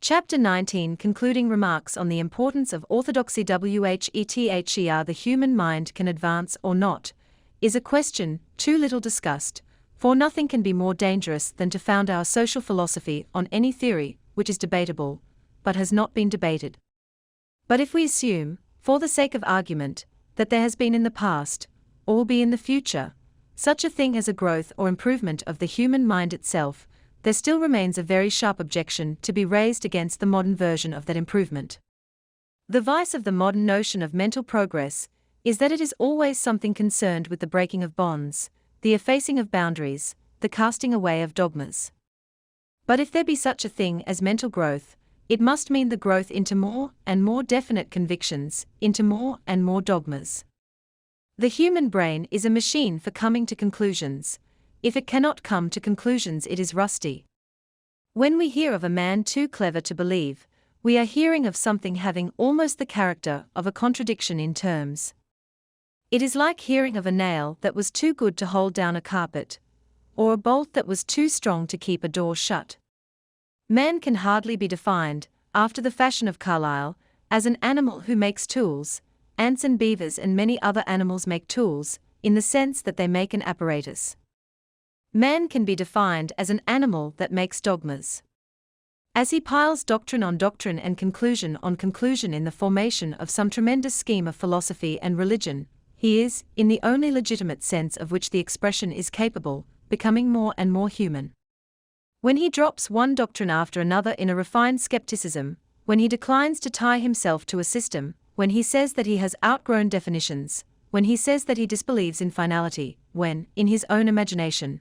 Chapter 19 Concluding Remarks on the Importance of Orthodoxy. Whether the human mind can advance or not is a question too little discussed, for nothing can be more dangerous than to found our social philosophy on any theory which is debatable, but has not been debated. But if we assume, for the sake of argument, that there has been in the past, or will be in the future, such a thing as a growth or improvement of the human mind itself, there still remains a very sharp objection to be raised against the modern version of that improvement. The vice of the modern notion of mental progress is that it is always something concerned with the breaking of bonds, the effacing of boundaries, the casting away of dogmas. But if there be such a thing as mental growth, it must mean the growth into more and more definite convictions, into more and more dogmas. The human brain is a machine for coming to conclusions. If it cannot come to conclusions, it is rusty. When we hear of a man too clever to believe, we are hearing of something having almost the character of a contradiction in terms. It is like hearing of a nail that was too good to hold down a carpet, or a bolt that was too strong to keep a door shut. Man can hardly be defined, after the fashion of Carlyle, as an animal who makes tools. Ants and beavers and many other animals make tools, in the sense that they make an apparatus. Man can be defined as an animal that makes dogmas. As he piles doctrine on doctrine and conclusion on conclusion in the formation of some tremendous scheme of philosophy and religion, he is, in the only legitimate sense of which the expression is capable, becoming more and more human. When he drops one doctrine after another in a refined skepticism, when he declines to tie himself to a system, when he says that he has outgrown definitions, when he says that he disbelieves in finality, when, in his own imagination,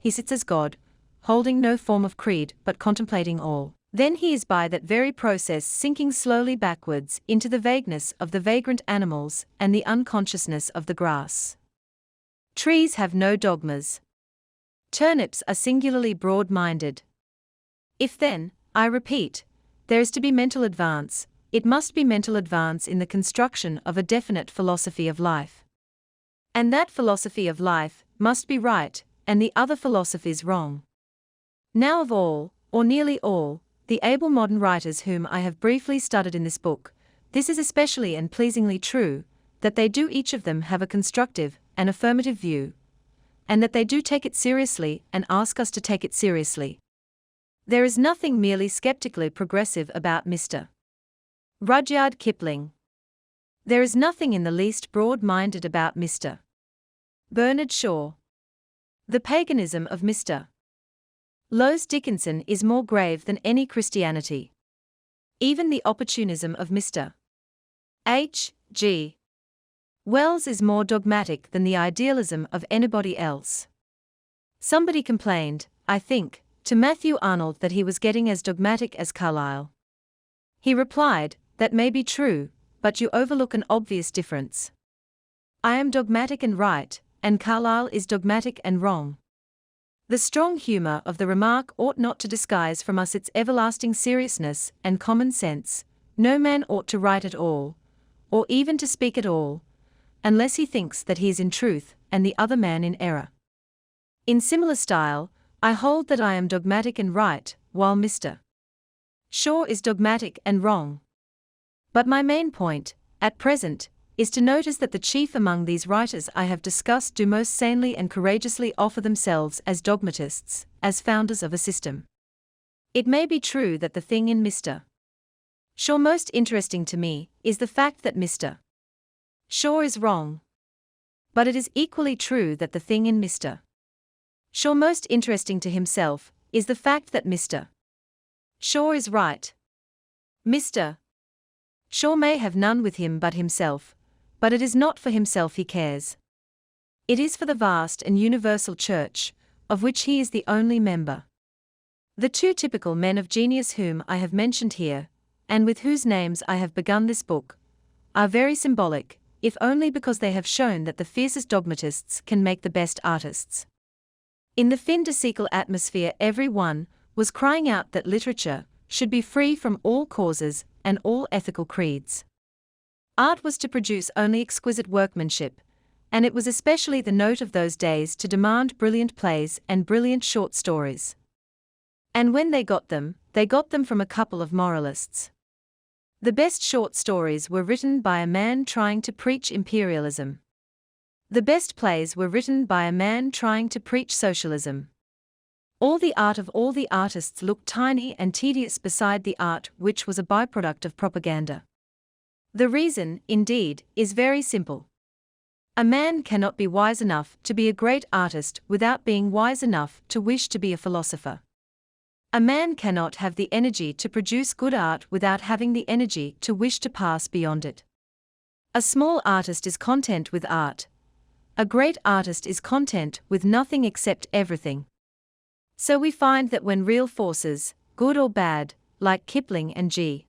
he sits as God, holding no form of creed but contemplating all, then he is by that very process sinking slowly backwards into the vagueness of the vagrant animals and the unconsciousness of the grass. Trees have no dogmas. Turnips are singularly broad-minded. If then, I repeat, there is to be mental advance, it must be mental advance in the construction of a definite philosophy of life. And that philosophy of life must be right, and the other philosophies wrong. Now of all, or nearly all, the able modern writers whom I have briefly studied in this book, this is especially and pleasingly true, that they do each of them have a constructive and affirmative view, and that they do take it seriously and ask us to take it seriously. There is nothing merely skeptically progressive about Mr. Rudyard Kipling. There is nothing in the least broad-minded about Mr. Bernard Shaw. The paganism of Mr. Lowes Dickinson is more grave than any Christianity. Even the opportunism of Mr. H. G. Wells is more dogmatic than the idealism of anybody else. Somebody complained, I think, to Matthew Arnold that he was getting as dogmatic as Carlyle. He replied, that may be true, but you overlook an obvious difference. I am dogmatic and right, and Carlyle is dogmatic and wrong. The strong humor of the remark ought not to disguise from us its everlasting seriousness and common sense. No man ought to write at all, or even to speak at all, unless he thinks that he is in truth and the other man in error. In similar style, I hold that I am dogmatic and right, while Mr. Shaw is dogmatic and wrong. But my main point, at present, is to notice that the chief among these writers I have discussed do most sanely and courageously offer themselves as dogmatists, as founders of a system. It may be true that the thing in Mr. Shaw most interesting to me is the fact that Mr. Shaw is wrong. But it is equally true that the thing in Mr. Shaw most interesting to himself is the fact that Mr. Shaw is right. Mr. Shaw may have none with him but himself, but it is not for himself he cares. It is for the vast and universal church, of which he is the only member. The two typical men of genius whom I have mentioned here, and with whose names I have begun this book, are very symbolic, if only because they have shown that the fiercest dogmatists can make the best artists. In the fin de siècle atmosphere every one was crying out that literature should be free from all causes and all ethical creeds. Art was to produce only exquisite workmanship, and it was especially the note of those days to demand brilliant plays and brilliant short stories. And when they got them from a couple of moralists. The best short stories were written by a man trying to preach imperialism. The best plays were written by a man trying to preach socialism. All the art of all the artists looked tiny and tedious beside the art which was a byproduct of propaganda. The reason, indeed, is very simple. A man cannot be wise enough to be a great artist without being wise enough to wish to be a philosopher. A man cannot have the energy to produce good art without having the energy to wish to pass beyond it. A small artist is content with art. A great artist is content with nothing except everything. So we find that when real forces, good or bad, like Kipling and G.B.S.,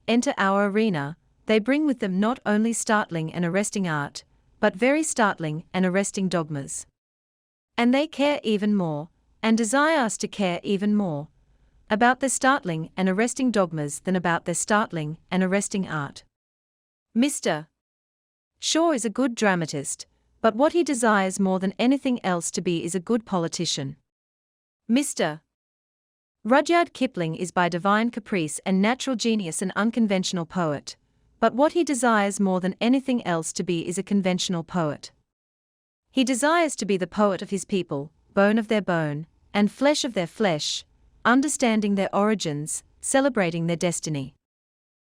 enter our arena, they bring with them not only startling and arresting art, but very startling and arresting dogmas. And they care even more, and desire us to care even more, about their startling and arresting dogmas than about their startling and arresting art. Mr. Shaw is a good dramatist, but what he desires more than anything else to be is a good politician. Mr. Rudyard Kipling is by divine caprice and natural genius an unconventional poet, but what he desires more than anything else to be is a conventional poet. He desires to be the poet of his people, bone of their bone, and flesh of their flesh, understanding their origins, celebrating their destiny.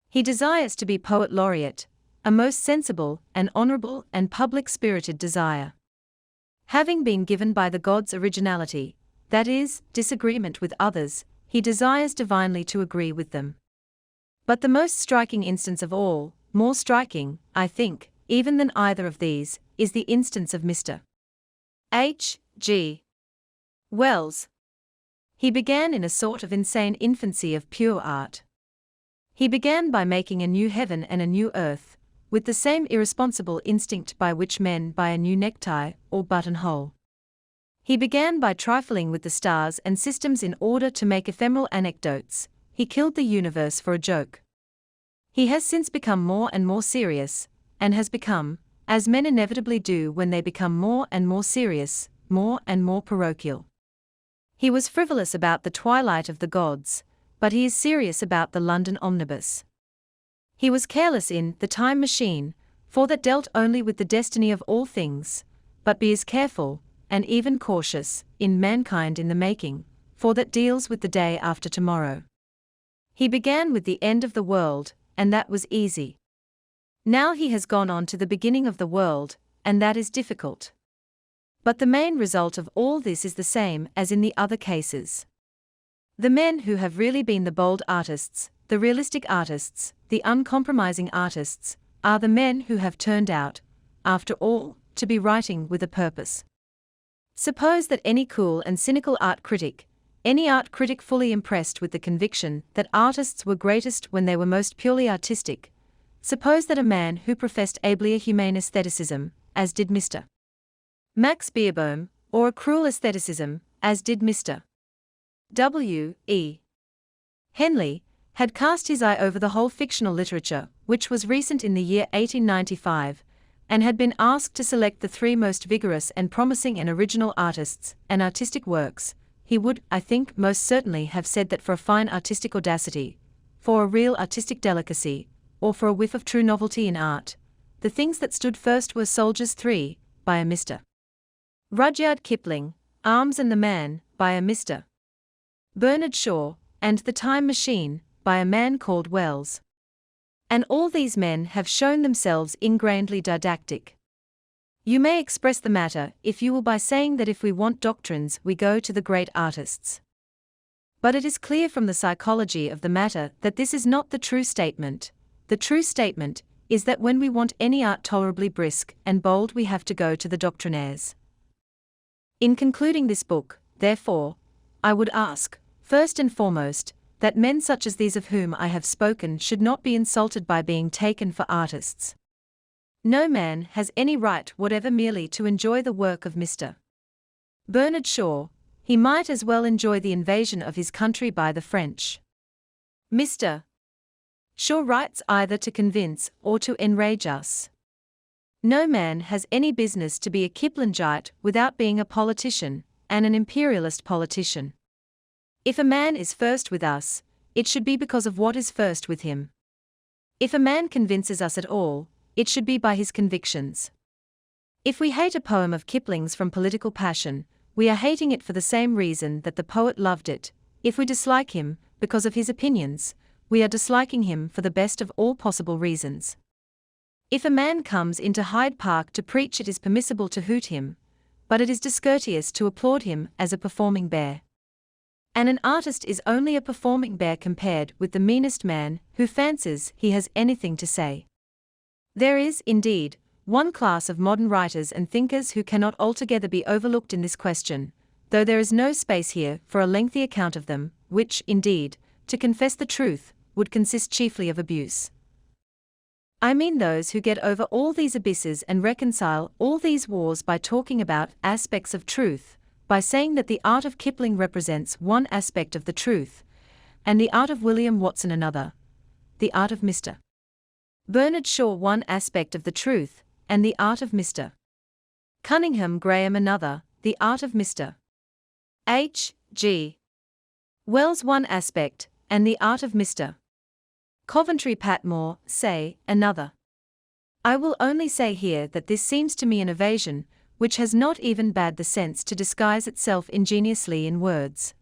He desires to be poet laureate, a most sensible and honorable and public-spirited desire. Having been given by the gods originality, that is, disagreement with others, he desires divinely to agree with them. But the most striking instance of all, more striking, I think, even than either of these, is the instance of Mr. H. G. Wells. He began in a sort of insane infancy of pure art. He began by making a new heaven and a new earth, with the same irresponsible instinct by which men buy a new necktie or buttonhole. He began by trifling with the stars and systems in order to make ephemeral anecdotes. He killed the universe for a joke. He has since become more and more serious, and has become, as men inevitably do when they become more and more serious, more and more parochial. He was frivolous about the twilight of the gods, but he is serious about the London omnibus. He was careless in The Time Machine, for that dealt only with the destiny of all things, but be as careful, and even cautious, in Mankind in the Making, for that deals with the day after tomorrow. He began with the end of the world, and that was easy. Now he has gone on to the beginning of the world, and that is difficult. But the main result of all this is the same as in the other cases. The men who have really been the bold artists, the realistic artists, the uncompromising artists, are the men who have turned out, after all, to be writing with a purpose. Suppose that any cool and cynical art critic, any art critic fully impressed with the conviction that artists were greatest when they were most purely artistic, suppose that a man who professed ably a humane aestheticism, as did Mr. Max Beerbohm, or a cruel aestheticism, as did Mr. W. E. Henley, had cast his eye over the whole fictional literature, which was recent in the year 1895, and had been asked to select the three most vigorous and promising and original artists and artistic works, he would, I think, most certainly have said that for a fine artistic audacity, for a real artistic delicacy, or for a whiff of true novelty in art, the things that stood first were Soldiers 3, by a Mr. Rudyard Kipling, Arms and the Man, by a Mr. Bernard Shaw, and The Time Machine, by a man called Wells. And all these men have shown themselves ingrainedly didactic. You may express the matter, if you will, by saying that if we want doctrines we go to the great artists. But it is clear from the psychology of the matter that this is not the true statement. The true statement is that when we want any art tolerably brisk and bold we have to go to the doctrinaires. In concluding this book, therefore, I would ask, first and foremost, that men such as these of whom I have spoken should not be insulted by being taken for artists. No man has any right whatever merely to enjoy the work of Mr. Bernard Shaw. He might as well enjoy the invasion of his country by the French. Mr. Shaw writes either to convince or to enrage us. No man has any business to be a Kiplingite without being a politician, and an imperialist politician. If a man is first with us, it should be because of what is first with him. If a man convinces us at all, it should be by his convictions. If we hate a poem of Kipling's from political passion, we are hating it for the same reason that the poet loved it. If we dislike him because of his opinions, we are disliking him for the best of all possible reasons. If a man comes into Hyde Park to preach, it is permissible to hoot him, but it is discourteous to applaud him as a performing bear. And an artist is only a performing bear compared with the meanest man who fancies he has anything to say. There is, indeed, one class of modern writers and thinkers who cannot altogether be overlooked in this question, though there is no space here for a lengthy account of them, which, indeed, to confess the truth, would consist chiefly of abuse. I mean those who get over all these abysses and reconcile all these wars by talking about aspects of truth, by saying that the art of Kipling represents one aspect of the truth, and the art of William Watson another, the art of Mr. Bernard Shaw one aspect of the truth, and the art of Mr. Cunningham Graham another, the art of Mr. H. G. Wells one aspect, and the art of Mr. Coventry Patmore, say, another. I will only say here that this seems to me an evasion, which has not even bad the sense to disguise itself ingeniously in words.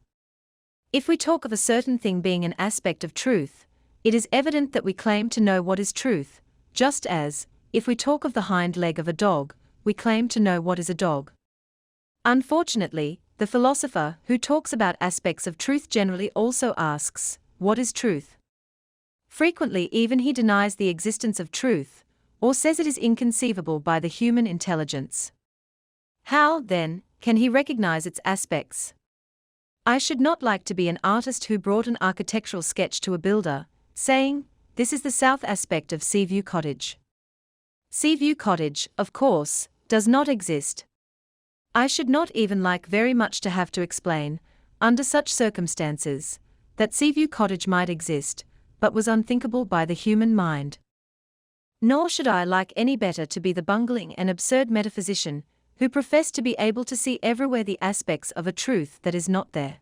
If we talk of a certain thing being an aspect of truth, it is evident that we claim to know what is truth, just as, if we talk of the hind leg of a dog, we claim to know what is a dog. Unfortunately, the philosopher who talks about aspects of truth generally also asks, what is truth? Frequently even he denies the existence of truth, or says it is inconceivable by the human intelligence. How, then, can he recognize its aspects? I should not like to be an artist who brought an architectural sketch to a builder, saying, this is the south aspect of Seaview Cottage. Seaview Cottage, of course, does not exist. I should not even like very much to have to explain, under such circumstances, that Seaview Cottage might exist, but was unthinkable by the human mind. Nor should I like any better to be the bungling and absurd metaphysician, who professed to be able to see everywhere the aspects of a truth that is not there.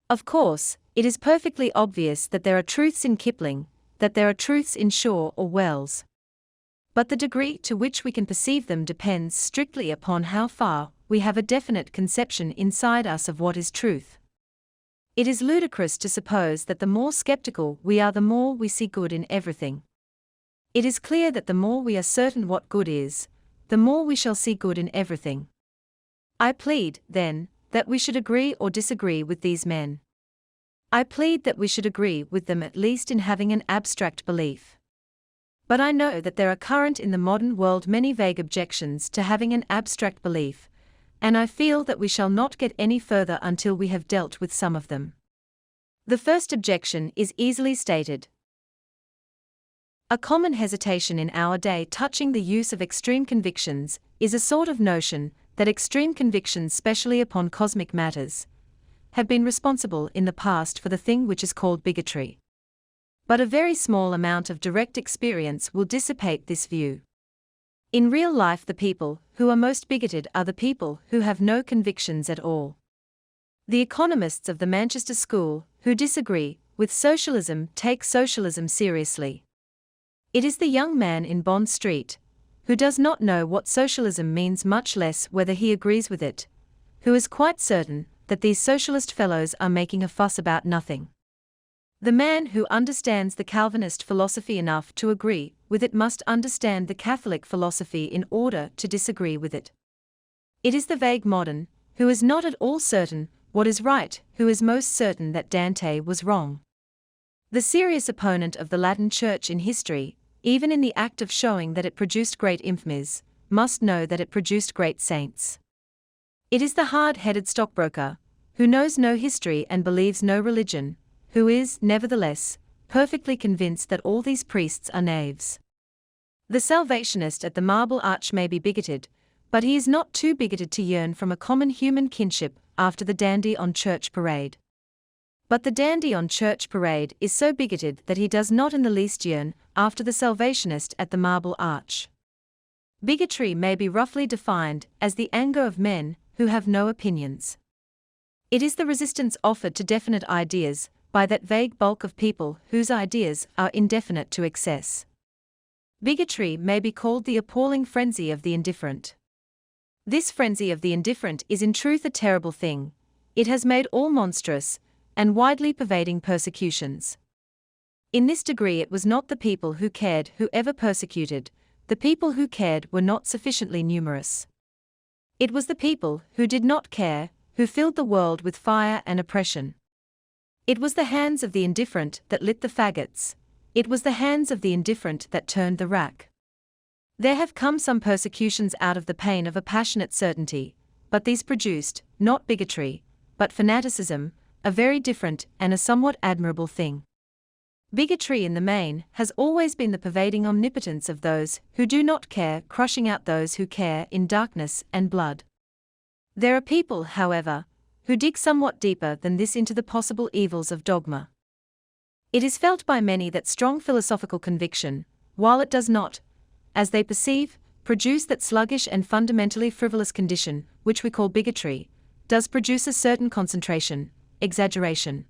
Of course, it is perfectly obvious that there are truths in Kipling, that there are truths in Shaw or Wells. But the degree to which we can perceive them depends strictly upon how far we have a definite conception inside us of what is truth. It is ludicrous to suppose that the more skeptical we are, the more we see good in everything. It is clear that the more we are certain what good is, the more we shall see good in everything. I plead, then, that we should agree or disagree with these men. I plead that we should agree with them at least in having an abstract belief. But I know that there are current in the modern world many vague objections to having an abstract belief, and I feel that we shall not get any further until we have dealt with some of them. The first objection is easily stated. A common hesitation in our day touching the use of extreme convictions is a sort of notion that extreme convictions, specially upon cosmic matters, have been responsible in the past for the thing which is called bigotry. But a very small amount of direct experience will dissipate this view. In real life, the people who are most bigoted are the people who have no convictions at all. The economists of the Manchester School, who disagree with socialism, take socialism seriously. It is the young man in Bond Street, who does not know what socialism means, much less whether he agrees with it, who is quite certain that these socialist fellows are making a fuss about nothing. The man who understands the Calvinist philosophy enough to agree with it must understand the Catholic philosophy in order to disagree with it. It is the vague modern, who is not at all certain what is right, who is most certain that Dante was wrong. The serious opponent of the Latin Church in history, even in the act of showing that it produced great infamies, must know that it produced great saints. It is the hard-headed stockbroker, who knows no history and believes no religion, who is, nevertheless, perfectly convinced that all these priests are knaves. The Salvationist at the Marble Arch may be bigoted, but he is not too bigoted to yearn from a common human kinship after the dandy on church parade. But the dandy on church parade is so bigoted that he does not in the least yearn after the Salvationist at the Marble Arch. Bigotry may be roughly defined as the anger of men who have no opinions. It is the resistance offered to definite ideas by that vague bulk of people whose ideas are indefinite to excess. Bigotry may be called the appalling frenzy of the indifferent. This frenzy of the indifferent is in truth a terrible thing. It has made all monstrous and widely pervading persecutions. In this degree it was not the people who cared who ever persecuted, the people who cared were not sufficiently numerous. It was the people who did not care who filled the world with fire and oppression. It was the hands of the indifferent that lit the faggots. It was the hands of the indifferent that turned the rack. There have come some persecutions out of the pain of a passionate certainty, but these produced, not bigotry, but fanaticism, a very different and a somewhat admirable thing. Bigotry in the main has always been the pervading omnipotence of those who do not care, crushing out those who care in darkness and blood. There are people, however, who dig somewhat deeper than this into the possible evils of dogma. It is felt by many that strong philosophical conviction, while it does not, as they perceive, produce that sluggish and fundamentally frivolous condition, which we call bigotry, does produce a certain concentration, exaggeration,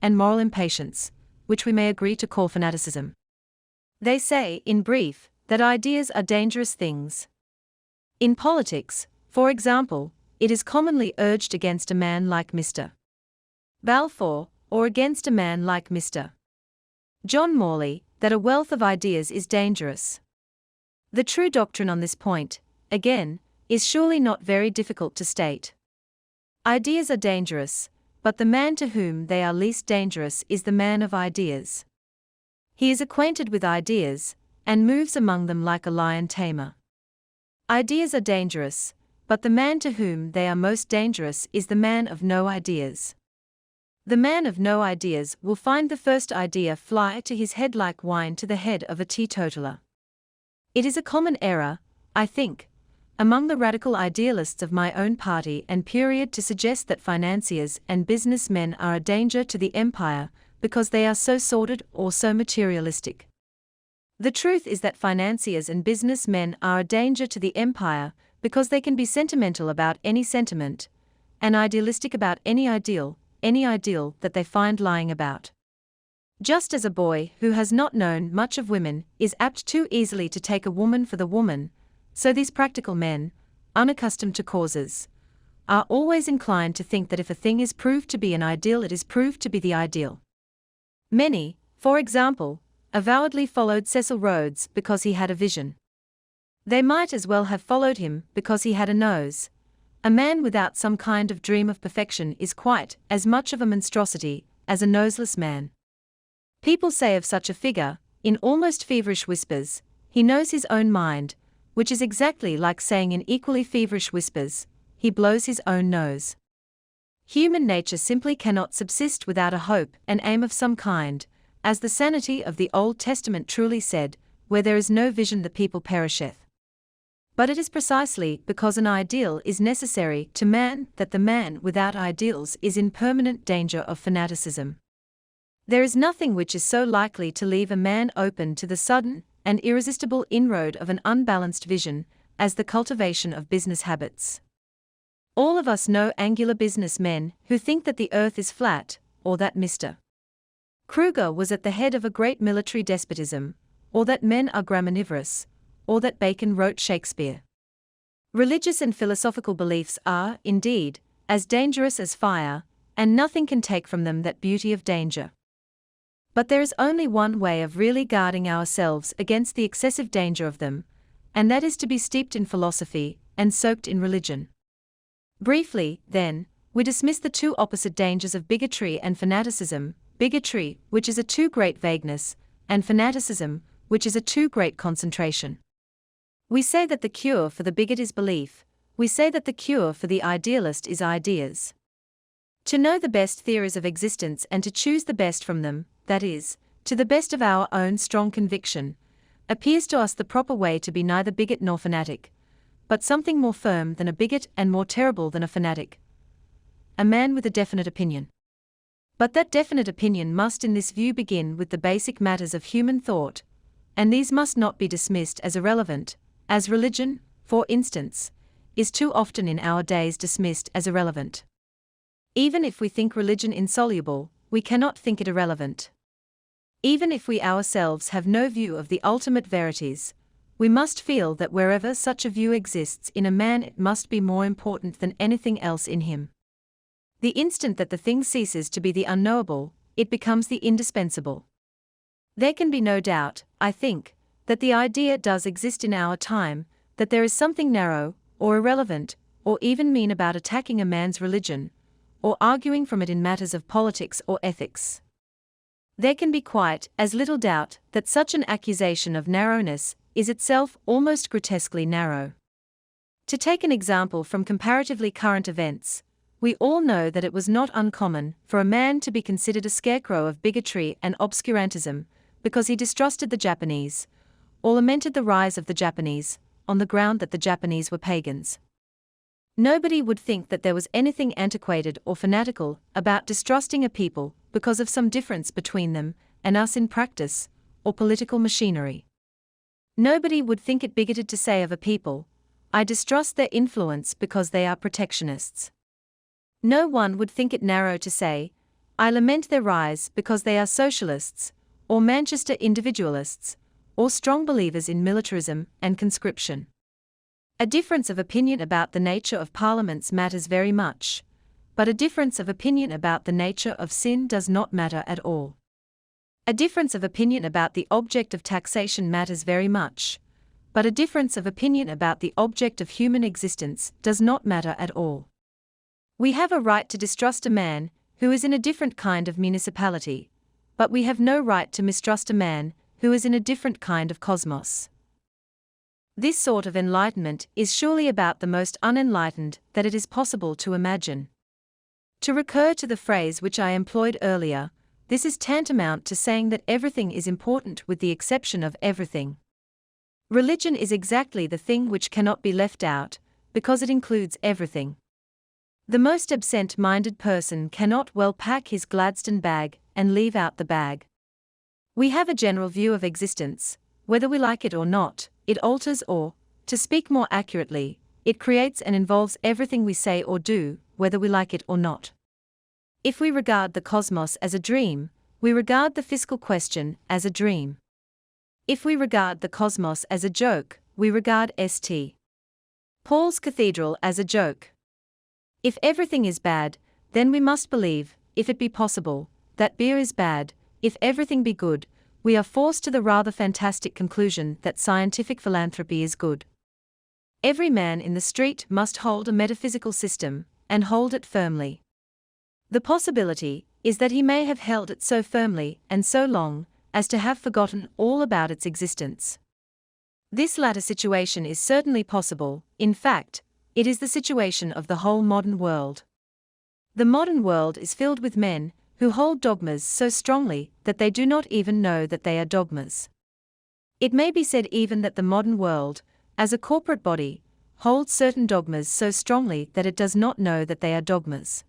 and moral impatience, which we may agree to call fanaticism. They say, in brief, that ideas are dangerous things. In politics, for example, it is commonly urged against a man like Mr. Balfour, or against a man like Mr. John Morley, that a wealth of ideas is dangerous. The true doctrine on this point, again, is surely not very difficult to state. Ideas are dangerous, but the man to whom they are least dangerous is the man of ideas. He is acquainted with ideas, and moves among them like a lion tamer. Ideas are dangerous, but the man to whom they are most dangerous is the man of no ideas. The man of no ideas will find the first idea fly to his head like wine to the head of a teetotaler. It is a common error, I think, among the radical idealists of my own party and period to suggest that financiers and businessmen are a danger to the empire because they are so sordid or so materialistic. The truth is that financiers and businessmen are a danger to the empire because they can be sentimental about any sentiment, and idealistic about any ideal that they find lying about. Just as a boy who has not known much of women is apt too easily to take a woman for the woman, so these practical men, unaccustomed to causes, are always inclined to think that if a thing is proved to be an ideal, it is proved to be the ideal. Many, for example, avowedly followed Cecil Rhodes because he had a vision. They might as well have followed him because he had a nose. A man without some kind of dream of perfection is quite as much of a monstrosity as a noseless man. People say of such a figure, in almost feverish whispers, he knows his own mind, which is exactly like saying in equally feverish whispers, he blows his own nose. Human nature simply cannot subsist without a hope and aim of some kind, as the sanity of the Old Testament truly said, where there is no vision the people perisheth. But it is precisely because an ideal is necessary to man that the man without ideals is in permanent danger of fanaticism. There is nothing which is so likely to leave a man open to the sudden and irresistible inroad of an unbalanced vision as the cultivation of business habits. All of us know angular business men who think that the earth is flat, or that Mr. Kruger was at the head of a great military despotism, or that men are graminivorous, or that Bacon wrote Shakespeare. Religious and philosophical beliefs are, indeed, as dangerous as fire, and nothing can take from them that beauty of danger. But there is only one way of really guarding ourselves against the excessive danger of them, and that is to be steeped in philosophy and soaked in religion. Briefly, then, we dismiss the two opposite dangers of bigotry and fanaticism, bigotry, which is a too great vagueness, and fanaticism, which is a too great concentration. We say that the cure for the bigot is belief, we say that the cure for the idealist is ideas. To know the best theories of existence and to choose the best from them, that is, to the best of our own strong conviction, appears to us the proper way to be neither bigot nor fanatic, but something more firm than a bigot and more terrible than a fanatic. A man with a definite opinion. But that definite opinion must in this view begin with the basic matters of human thought, and these must not be dismissed as irrelevant, as religion, for instance, is too often in our days dismissed as irrelevant. Even if we think religion insoluble, we cannot think it irrelevant. Even if we ourselves have no view of the ultimate verities, we must feel that wherever such a view exists in a man, it must be more important than anything else in him. The instant that the thing ceases to be the unknowable, it becomes the indispensable. There can be no doubt, I think, that the idea does exist in our time, that there is something narrow, or irrelevant, or even mean about attacking a man's religion, or arguing from it in matters of politics or ethics. There can be quite as little doubt that such an accusation of narrowness is itself almost grotesquely narrow. To take an example from comparatively current events, we all know that it was not uncommon for a man to be considered a scarecrow of bigotry and obscurantism because he distrusted the Japanese, or lamented the rise of the Japanese, on the ground that the Japanese were pagans. Nobody would think that there was anything antiquated or fanatical about distrusting a people because of some difference between them and us in practice, or political machinery. Nobody would think it bigoted to say of a people, I distrust their influence because they are protectionists. No one would think it narrow to say, I lament their rise because they are socialists, or Manchester individualists, or strong believers in militarism and conscription. A difference of opinion about the nature of parliaments matters very much, but a difference of opinion about the nature of sin does not matter at all. A difference of opinion about the object of taxation matters very much, but a difference of opinion about the object of human existence does not matter at all. We have a right to distrust a man who is in a different kind of municipality, but we have no right to mistrust a man who is in a different kind of cosmos. This sort of enlightenment is surely about the most unenlightened that it is possible to imagine. To recur to the phrase which I employed earlier, this is tantamount to saying that everything is important with the exception of everything. Religion is exactly the thing which cannot be left out, because it includes everything. The most absent-minded person cannot well pack his Gladstone bag and leave out the bag. We have a general view of existence, whether we like it or not. It alters or, to speak more accurately, it creates and involves everything we say or do, whether we like it or not. If we regard the cosmos as a dream, we regard the fiscal question as a dream. If we regard the cosmos as a joke, we regard St. Paul's Cathedral as a joke. If everything is bad, then we must believe, if it be possible, that beer is bad. If everything be good, we are forced to the rather fantastic conclusion that scientific philanthropy is good. Every man in the street must hold a metaphysical system, and hold it firmly. The possibility is that he may have held it so firmly and so long as to have forgotten all about its existence. This latter situation is certainly possible. In fact, it is the situation of the whole modern world. The modern world is filled with men who hold dogmas so strongly that they do not even know that they are dogmas. It may be said even that the modern world, as a corporate body, holds certain dogmas so strongly that it does not know that they are dogmas.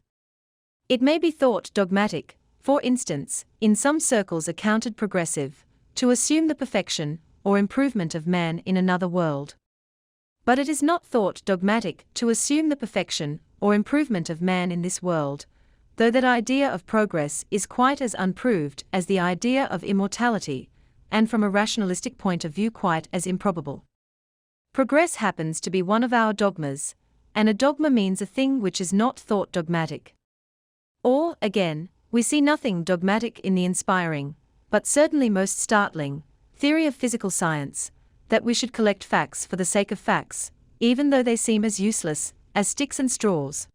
It may be thought dogmatic, for instance, in some circles accounted progressive, to assume the perfection or improvement of man in another world. But it is not thought dogmatic to assume the perfection or improvement of man in this world, though that idea of progress is quite as unproved as the idea of immortality, and from a rationalistic point of view quite as improbable. Progress happens to be one of our dogmas, and a dogma means a thing which is not thought dogmatic. Or, again, we see nothing dogmatic in the inspiring, but certainly most startling, theory of physical science, that we should collect facts for the sake of facts, even though they seem as useless as sticks and straws.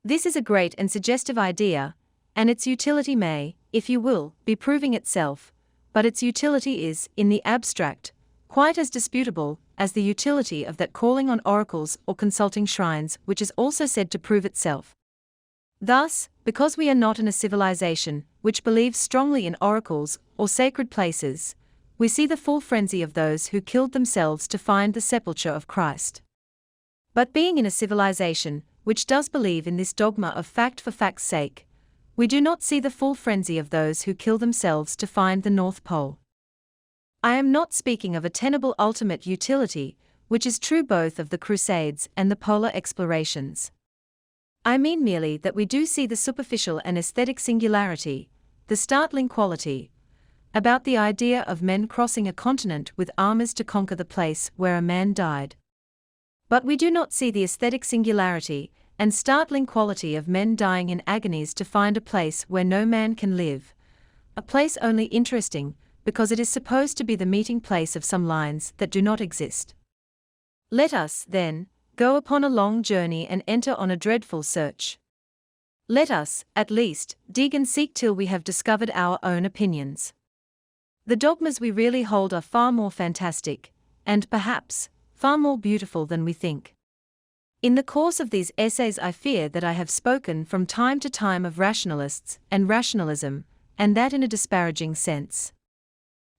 This is a great and suggestive idea, and its utility may, if you will, be proving itself, but its utility is, in the abstract, quite as disputable as the utility of that calling on oracles or consulting shrines which is also said to prove itself. Thus, because we are not in a civilization which believes strongly in oracles or sacred places, we see the full frenzy of those who killed themselves to find the sepulchre of Christ. But being in a civilization which does believe in this dogma of fact for fact's sake, we do not see the full frenzy of those who kill themselves to find the North Pole. I am not speaking of a tenable ultimate utility, which is true both of the Crusades and the polar explorations. I mean merely that we do see the superficial and aesthetic singularity, the startling quality, about the idea of men crossing a continent with armors to conquer the place where a man died. But we do not see the aesthetic singularity and startling quality of men dying in agonies to find a place where no man can live, a place only interesting because it is supposed to be the meeting place of some lines that do not exist. Let us, then, go upon a long journey and enter on a dreadful search. Let us, at least, dig and seek till we have discovered our own opinions. The dogmas we really hold are far more fantastic, and perhaps, far more beautiful than we think. In the course of these essays I fear that I have spoken from time to time of rationalists and rationalism, and that in a disparaging sense.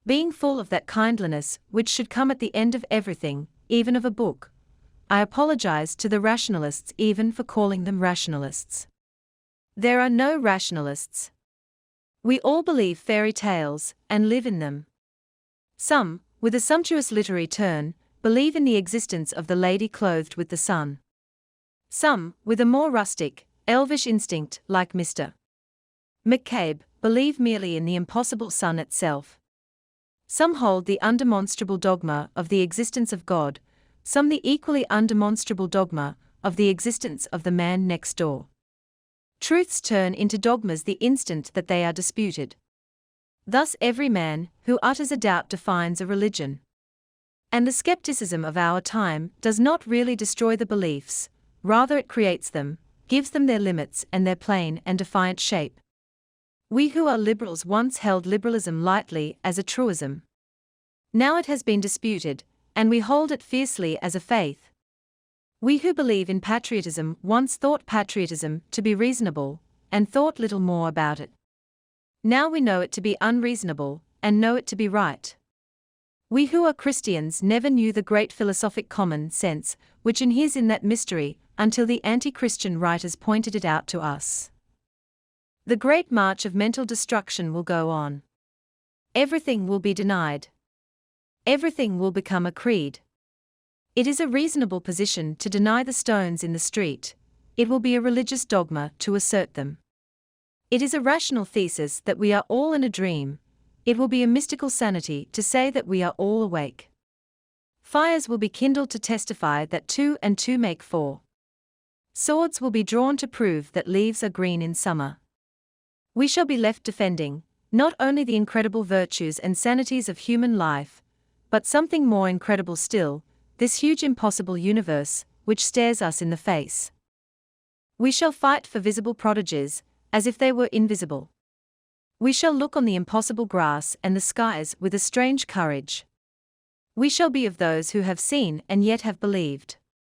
Being full of that kindliness which should come at the end of everything, even of a book, I apologize to the rationalists even for calling them rationalists. There are no rationalists. We all believe fairy tales, and live in them. Some, with a sumptuous literary turn, believe in the existence of the lady clothed with the sun. Some, with a more rustic, elvish instinct, like Mr. McCabe, believe merely in the impossible sun itself. Some hold the undemonstrable dogma of the existence of God, some the equally undemonstrable dogma of the existence of the man next door. Truths turn into dogmas the instant that they are disputed. Thus every man who utters a doubt defines a religion. And the skepticism of our time does not really destroy the beliefs, rather it creates them, gives them their limits and their plain and defiant shape. We who are liberals once held liberalism lightly as a truism. Now it has been disputed, and we hold it fiercely as a faith. We who believe in patriotism once thought patriotism to be reasonable, and thought little more about it. Now we know it to be unreasonable, and know it to be right. We who are Christians never knew the great philosophic common sense which inheres in that mystery until the anti-Christian writers pointed it out to us. The great march of mental destruction will go on. Everything will be denied. Everything will become a creed. It is a reasonable position to deny the stones in the street. It will be a religious dogma to assert them. It is a rational thesis that we are all in a dream. It will be a mystical sanity to say that we are all awake. Fires will be kindled to testify that 2 and 2 make 4. Swords will be drawn to prove that leaves are green in summer. We shall be left defending, not only the incredible virtues and sanities of human life, but something more incredible still, this huge impossible universe, which stares us in the face. We shall fight for visible prodigies, as if they were invisible. We shall look on the impossible grass and the skies with a strange courage. We shall be of those who have seen and yet have believed.